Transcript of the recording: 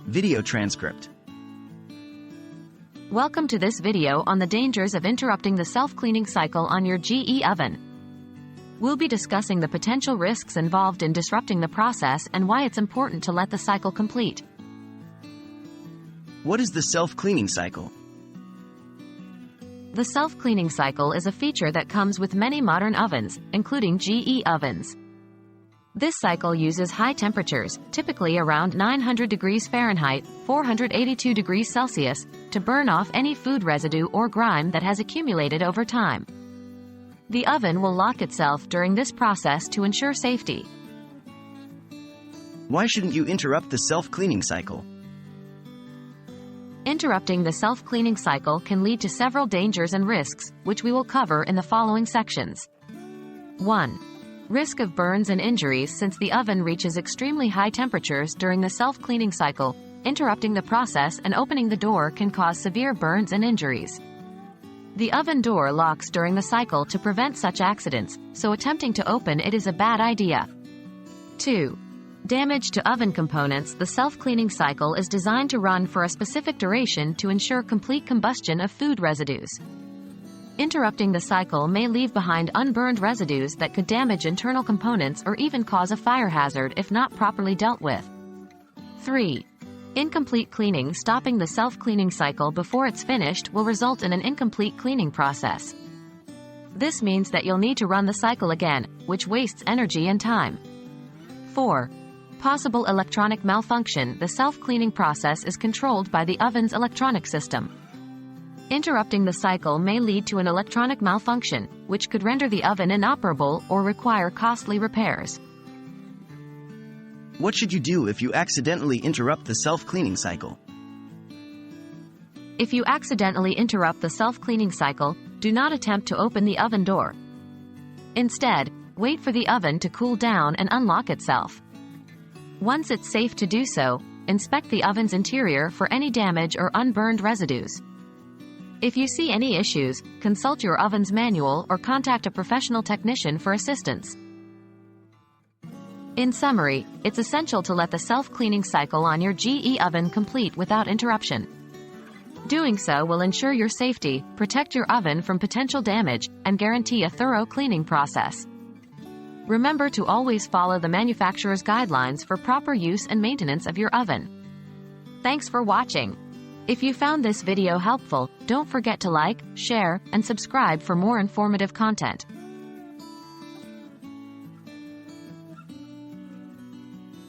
Video transcript. Welcome to this video on the dangers of interrupting the self-cleaning cycle on your GE oven. We'll be discussing the potential risks involved in disrupting the process and why it's important to let the cycle complete. What is the self-cleaning cycle? The self-cleaning cycle is a feature that comes with many modern ovens, including GE ovens. This cycle uses high temperatures, typically around 900 degrees Fahrenheit, 482 degrees Celsius, to burn off any food residue or grime that has accumulated over time. The oven will lock itself during this process to ensure safety. Why shouldn't you interrupt the self-cleaning cycle? Interrupting the self-cleaning cycle can lead to several dangers and risks, which we will cover in the following sections. 1. Risk of burns and injuries. Since the oven reaches extremely high temperatures during the self-cleaning cycle, interrupting the process and opening the door can cause severe burns and injuries. The oven door locks during the cycle to prevent such accidents, so attempting to open it is a bad idea. 2. Damage to oven components. The self-cleaning cycle is designed to run for a specific duration to ensure complete combustion of food residues. Interrupting the cycle may leave behind unburned residues that could damage internal components or even cause a fire hazard if not properly dealt with. 3. Incomplete cleaning. Stopping the self-cleaning cycle before it's finished will result in an incomplete cleaning process. This means that you'll need to run the cycle again, which wastes energy and time. 4. Possible electronic malfunction. The self-cleaning process is controlled by the oven's electronic system. Interrupting the cycle may lead to an electronic malfunction, which could render the oven inoperable or require costly repairs. What should you do if you accidentally interrupt the self-cleaning cycle? If you accidentally interrupt the self-cleaning cycle, do not attempt to open the oven door. Instead, wait for the oven to cool down and unlock itself. Once it's safe to do so, inspect the oven's interior for any damage or unburned residues. If you see any issues, consult your oven's manual or contact a professional technician for assistance. In summary, it's essential to let the self-cleaning cycle on your GE oven complete without interruption. Doing so will ensure your safety, protect your oven from potential damage, and guarantee a thorough cleaning process. Remember to always follow the manufacturer's guidelines for proper use and maintenance of your oven. Thanks for watching. If you found this video helpful, don't forget to like, share, and subscribe for more informative content.